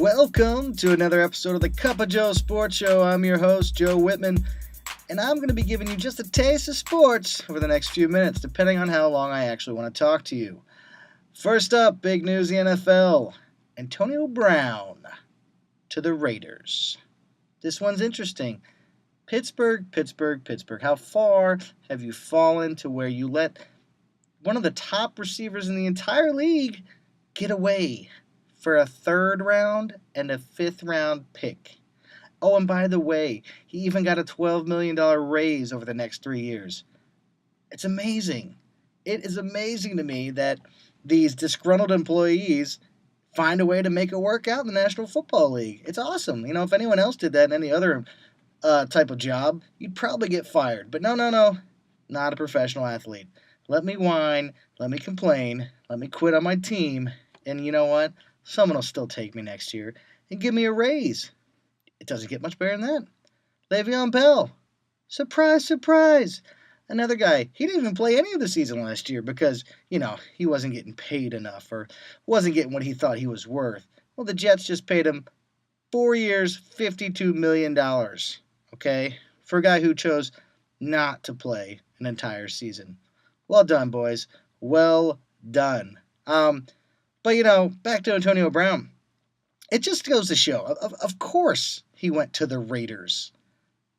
Welcome to another episode of the Cup of Joe Sports Show. I'm your host, Joe Wittman, and I'm going to be giving you just a taste of sports over the next few minutes, depending on how long I actually want to talk to you. First up, big news in the NFL. Antonio Brown to the Raiders. This one's interesting. Pittsburgh. How far have you fallen to where you let one of the top receivers in the entire league get away for a third round and a fifth round pick? Oh, and by the way, he even got a $12 million raise over the next 3 years. It's amazing. It is amazing to me that these disgruntled employees find a way to make it work out in the National Football League. It's awesome. If anyone else did that in any other type of job, you'd probably get fired. But no. Not a professional athlete. Let me whine, let me complain, let me quit on my team, and you know what? Someone will still take me next year and give me a raise. It doesn't get much better than that. Le'Veon Bell. Surprise, surprise. Another guy, he didn't even play any of the season last year because, he wasn't getting paid enough or wasn't getting what he thought he was worth. Well, the Jets just paid him 4 years, $52 million, okay, for a guy who chose not to play an entire season. Well done, boys. Well done. But back to Antonio Brown. It just goes to show, of course he went to the Raiders.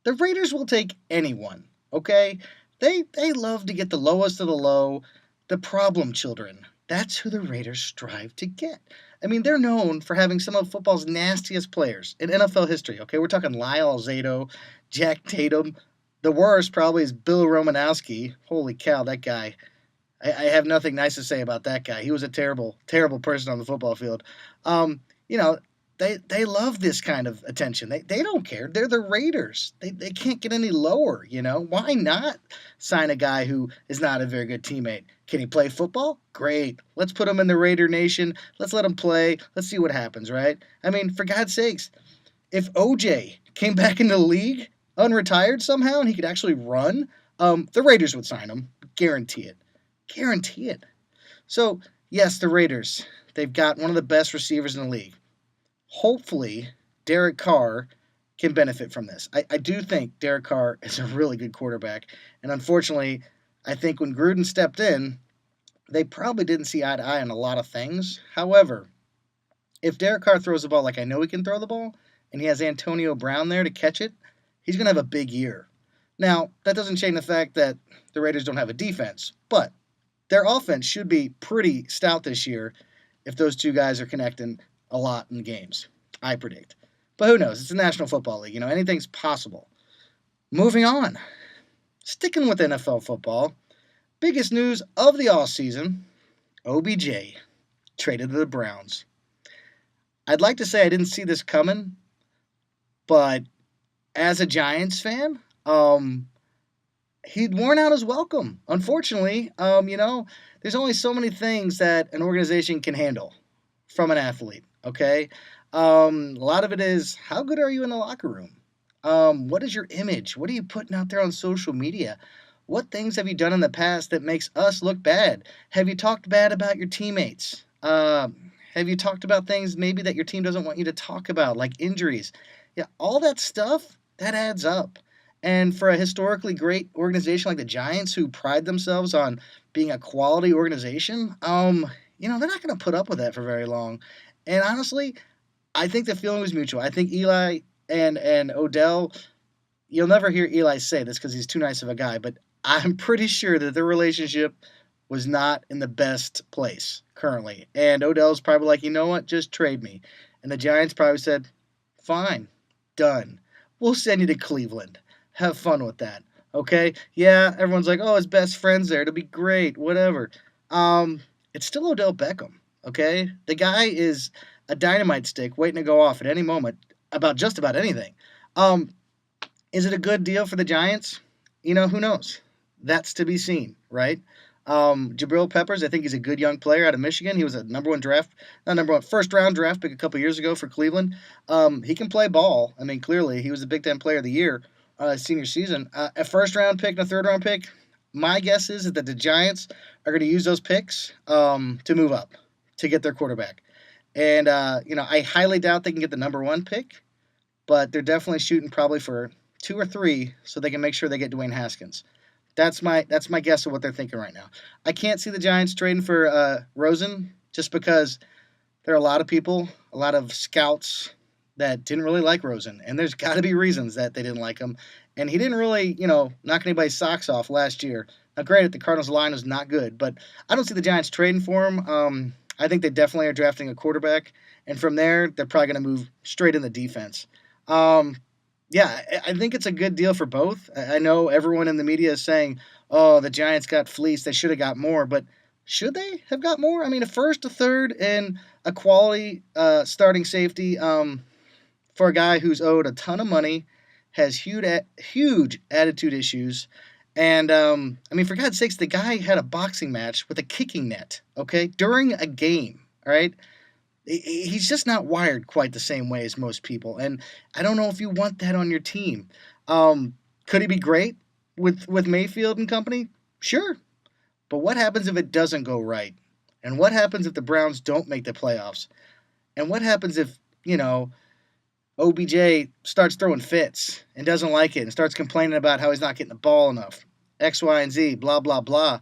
The Raiders will take anyone, okay? They love to get the lowest of the low, the problem children. That's who the Raiders strive to get. I mean, they're known for having some of football's nastiest players in NFL history, okay? We're talking Lyle Alzado, Jack Tatum. The worst probably is Bill Romanowski. Holy cow, that guy. I have nothing nice to say about that guy. He was a terrible, terrible person on the football field. They love this kind of attention. They don't care. They're the Raiders. They can't get any lower, Why not sign a guy who is not a very good teammate? Can he play football? Great. Let's put him in the Raider Nation. Let's let him play. Let's see what happens, right? I mean, for God's sakes, if OJ came back in the league unretired somehow and he could actually run, the Raiders would sign him. Guarantee it. Guarantee it. So, yes, the Raiders, they've got one of the best receivers in the league. Hopefully, Derek Carr can benefit from this. I do think Derek Carr is a really good quarterback. And unfortunately, I think when Gruden stepped in, they probably didn't see eye to eye on a lot of things. However, if Derek Carr throws the ball like I know he can throw the ball, and he has Antonio Brown there to catch it, he's going to have a big year. Now, that doesn't change the fact that the Raiders don't have a defense, but their offense should be pretty stout this year if those two guys are connecting a lot in games, I predict. But who knows? It's the National Football League. Anything's possible. Moving on. Sticking with NFL football, biggest news of the offseason, OBJ traded to the Browns. I'd like to say I didn't see this coming, but as a Giants fan, he'd worn out his welcome. Unfortunately, there's only so many things that an organization can handle from an athlete, okay? A lot of it is, how good are you in the locker room? What is your image? What are you putting out there on social media? What things have you done in the past that makes us look bad? Have you talked bad about your teammates? Have you talked about things maybe that your team doesn't want you to talk about, like injuries? Yeah, all that stuff, that adds up. And for a historically great organization like the Giants, who pride themselves on being a quality organization, they're not going to put up with that for very long. And honestly, I think the feeling was mutual. I think Eli and Odell, you'll never hear Eli say this because he's too nice of a guy, but I'm pretty sure that their relationship was not in the best place currently. And Odell's probably like, you know what, just trade me. And the Giants probably said, fine, done. We'll send you to Cleveland. Have fun with that, okay? Yeah, everyone's like, oh, his best friend's there. It'll be great, whatever. It's still Odell Beckham, okay? The guy is a dynamite stick waiting to go off at any moment about just about anything. Is it a good deal for the Giants? Who knows? That's to be seen, right? Jabril Peppers, I think he's a good young player out of Michigan. He was a first round draft pick a couple years ago for Cleveland. He can play ball. I mean, clearly, he was a Big Ten Player of the Year senior season. A first round pick and a third round pick, my guess is that the Giants are going to use those picks to move up, to get their quarterback. And, I highly doubt they can get the number one pick, but they're definitely shooting probably for 2 or 3 so they can make sure they get Dwayne Haskins. That's my guess of what they're thinking right now. I can't see the Giants trading for Rosen just because there are a lot of people, a lot of scouts that didn't really like Rosen, and there's got to be reasons that they didn't like him. And he didn't really, knock anybody's socks off last year. Now, granted, the Cardinals' line was not good, but I don't see the Giants trading for him. I think they definitely are drafting a quarterback, and from there, they're probably going to move straight in the defense. Um, yeah, I think it's a good deal for both. I know everyone in the media is saying, "Oh, the Giants got fleeced. They should have got more." But should they have got more? I mean, a first, a third, and a quality starting safety for a guy who's owed a ton of money, has huge attitude issues, and I mean, for God's sakes, the guy had a boxing match with a kicking net. Okay, during a game. All right, he's just not wired quite the same way as most people, and I don't know if you want that on your team. Could he be great with Mayfield and company? Sure, but what happens if it doesn't go right? And what happens if the Browns don't make the playoffs? And what happens if OBJ starts throwing fits and doesn't like it and starts complaining about how he's not getting the ball enough? X, Y, and Z, blah blah blah.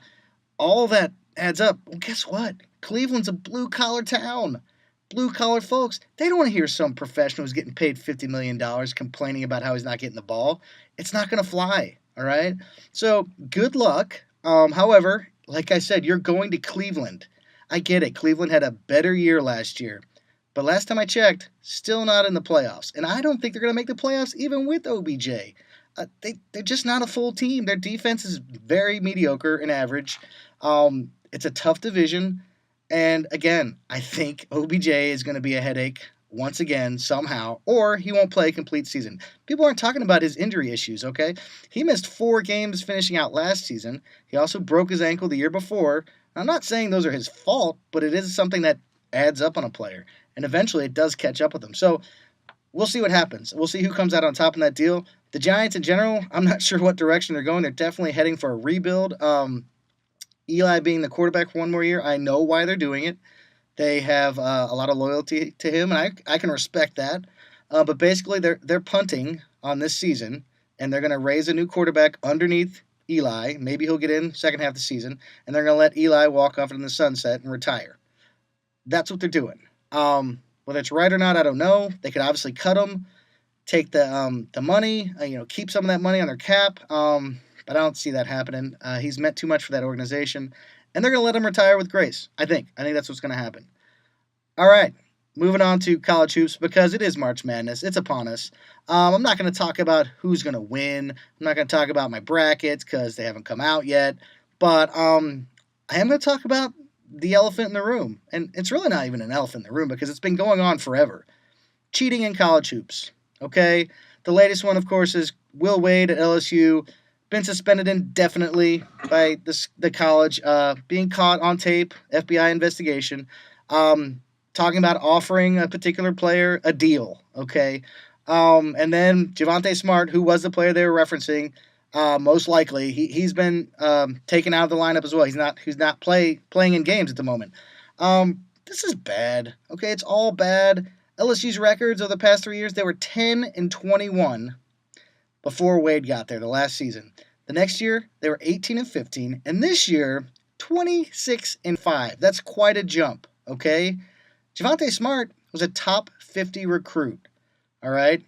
All that adds up. Well, guess what? Cleveland's a blue collar town. Blue collar folks, they don't want to hear some professional who's getting paid $50 million complaining about how he's not getting the ball. It's not going to fly, all right? So good luck. However, like I said, you're going to Cleveland. I get it. Cleveland had a better year last year. But last time I checked, still not in the playoffs. And I don't think they're going to make the playoffs even with OBJ. They're just not a full team. Their defense is very mediocre and average. It's a tough division. And again, I think OBJ is going to be a headache once again, somehow, or he won't play a complete season. People aren't talking about his injury issues, okay? He missed 4 games finishing out last season. He also broke his ankle the year before. I'm not saying those are his fault, but it is something that adds up on a player. And eventually it does catch up with him. So we'll see what happens. We'll see who comes out on top in that deal. The Giants in general, I'm not sure what direction they're going. They're definitely heading for a rebuild. Eli being the quarterback for one more year, I know why they're doing it. They have a lot of loyalty to him, and I can respect that. But basically, they're punting on this season, and they're going to raise a new quarterback underneath Eli. Maybe he'll get in second half of the season, and they're going to let Eli walk off into the sunset and retire. That's what they're doing. Whether it's right or not, I don't know. They could obviously cut him, take the money, keep some of that money on their cap. But I don't see that happening. He's meant too much for that organization. And they're going to let him retire with grace, I think. I think that's what's going to happen. All right, moving on to college hoops because it is March Madness. It's upon us. I'm not going to talk about who's going to win. I'm not going to talk about my brackets because they haven't come out yet. But I am going to talk about the elephant in the room. And it's really not even an elephant in the room because it's been going on forever. Cheating in college hoops, okay? The latest one, of course, is Will Wade at LSU. Been suspended indefinitely by the college, being caught on tape, FBI investigation, talking about offering a particular player a deal, okay? And then Javonte Smart, who was the player they were referencing, most likely, he's been taken out of the lineup as well. He's not playing in games at the moment. This is bad, okay? It's all bad. LSU's records over the past 3 years, they were 10-21 before Wade got there, the last season. The next year, they were 18-15, and this year, 26-5. That's quite a jump, okay? Javonte Smart was a top 50 recruit, all right?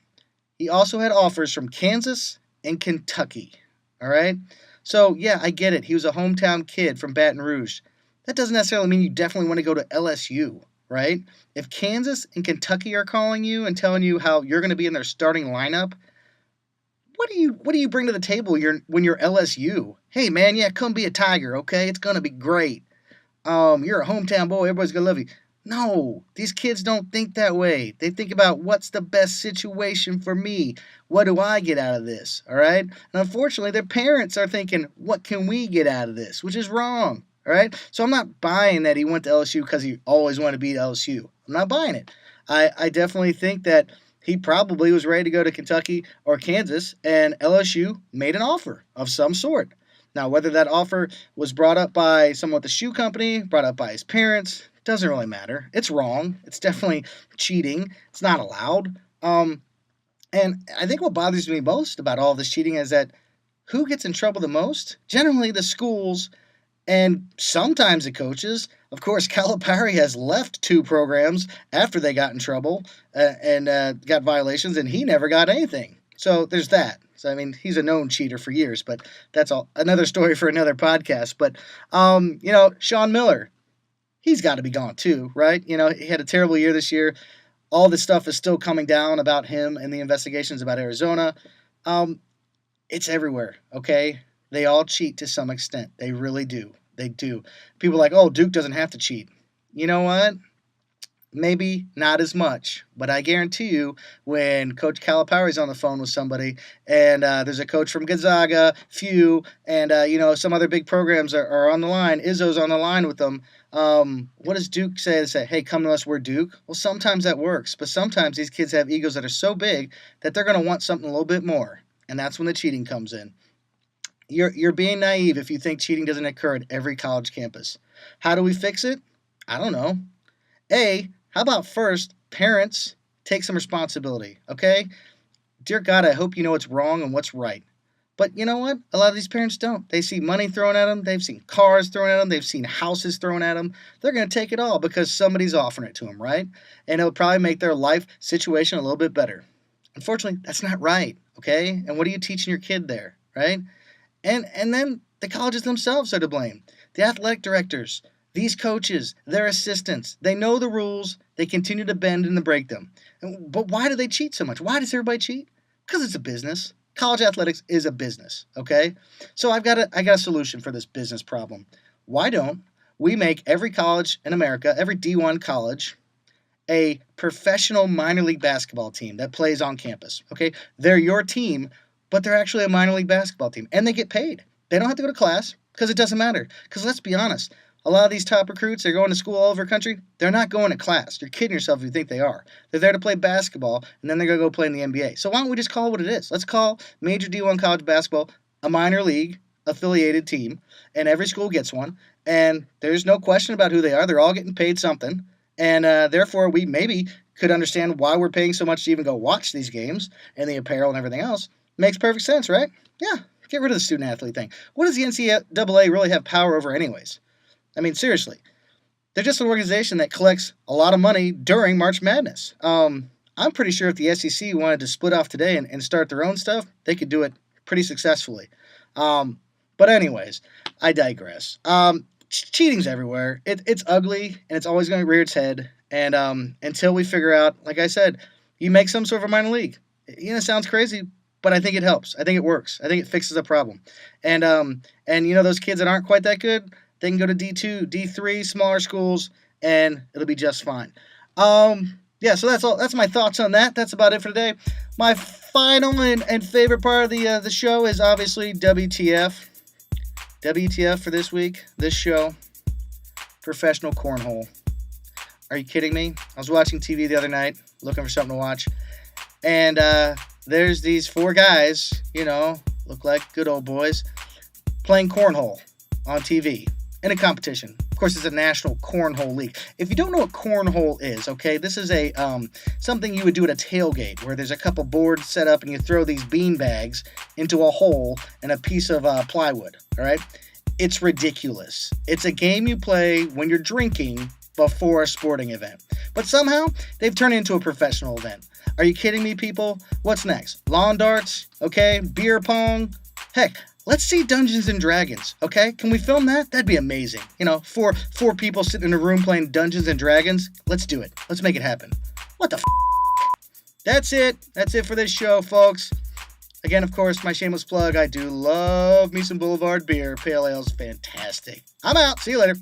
He also had offers from Kansas and Kentucky, all right? So, yeah, I get it. He was a hometown kid from Baton Rouge. That doesn't necessarily mean you definitely want to go to LSU, right? If Kansas and Kentucky are calling you and telling you how you're going to be in their starting lineup, what do you bring to the table when you're LSU? Hey man, yeah, come be a Tiger, okay? It's gonna be great. You're a hometown boy, everybody's gonna love you. No, these kids don't think that way. They think about what's the best situation for me. What do I get out of this? All right? And unfortunately, their parents are thinking, what can we get out of this? Which is wrong. All right? So I'm not buying that he went to LSU because he always wanted to be at LSU. I'm not buying it. I definitely think that he probably was ready to go to Kentucky or Kansas, and LSU made an offer of some sort. Now, whether that offer was brought up by someone at the shoe company, brought up by his parents, Doesn't really matter. It's wrong. It's definitely cheating. It's not allowed. And I think what bothers me most about all this cheating is that who gets in trouble the most? Generally, the schools and sometimes the coaches. Of course, Calipari has left 2 programs after they got in trouble and got violations, and he never got anything. So there's that. So, I mean, he's a known cheater for years, but that's another story for another podcast. But, Sean Miller, he's got to be gone too, right? He had a terrible year this year. All this stuff is still coming down about him and the investigations about Arizona. It's everywhere, okay? They all cheat to some extent. They really do. They do. People are like, oh, Duke doesn't have to cheat. You know what? Maybe not as much, but I guarantee you when Coach Calipari's on the phone with somebody and there's a coach from Gonzaga, few, and, some other big programs are on the line, Izzo's on the line with them, what does Duke say? They say, hey, come to us, we're Duke. Well, sometimes that works, but sometimes these kids have egos that are so big that they're going to want something a little bit more, and that's when the cheating comes in. You're being naive if you think cheating doesn't occur at every college campus. How do we fix it? I don't know. How about first, parents take some responsibility, okay? Dear God, I hope you know what's wrong and what's right. But you know what? A lot of these parents don't. They see money thrown at them. They've seen cars thrown at them. They've seen houses thrown at them. They're going to take it all because somebody's offering it to them, right? And it'll probably make their life situation a little bit better. Unfortunately, that's not right, okay? And what are you teaching your kid there, right? And then the colleges themselves are to blame. The athletic directors, these coaches, their assistants, they know the rules. They continue to bend and to break them. But why do they cheat so much? Why does everybody cheat? Because it's a business. College athletics is a business, okay? So I got a solution for this business problem. Why don't we make every college in America, every D1 college, a professional minor league basketball team that plays on campus, okay? They're your team, but they're actually a minor league basketball team, and they get paid. They don't have to go to class because it doesn't matter. Because let's be honest, a lot of these top recruits, they're going to school all over the country. They're not going to class. You're kidding yourself if you think they are. They're there to play basketball, and then they're going to go play in the NBA. So why don't we just call it what it is? Let's call Major D1 college basketball a minor league affiliated team, and every school gets one, and there's no question about who they are. They're all getting paid something, and therefore we maybe could understand why we're paying so much to even go watch these games and the apparel and everything else. Makes perfect sense, right? Yeah, get rid of the student-athlete thing. What does the NCAA really have power over anyways? I mean, seriously. They're just an organization that collects a lot of money during March Madness. I'm pretty sure if the SEC wanted to split off today and start their own stuff, they could do it pretty successfully. But anyways, I digress. Cheating's everywhere. It's ugly, and it's always going to rear its head. And until we figure out, like I said, you make some sort of a minor league. It sounds crazy, but I think it helps. I think it works. I think it fixes a problem. And those kids that aren't quite that good, they can go to D2, D3, smaller schools, and it'll be just fine. So that's all. That's my thoughts on that. That's about it for today. My final and favorite part of the show is obviously WTF. WTF for this week, this show, professional cornhole. Are you kidding me? I was watching TV the other night, looking for something to watch, and there's these 4 guys, look like good old boys, playing cornhole on TV. In a competition. Of course, it's a national cornhole league. If you don't know what cornhole is, okay, this is a something you would do at a tailgate where there's a couple boards set up and you throw these bean bags into a hole and a piece of plywood, all right? It's ridiculous. It's a game you play when you're drinking before a sporting event. But somehow, they've turned it into a professional event. Are you kidding me, people? What's next? Lawn darts, okay? Beer pong? Heck, let's see Dungeons and Dragons, okay? Can we film that? That'd be amazing. Four people sitting in a room playing Dungeons and Dragons. Let's do it. Let's make it happen. What the f***? That's it. That's it for this show, folks. Again, of course, my shameless plug. I do love me some Boulevard beer. Pale Ale's fantastic. I'm out. See you later.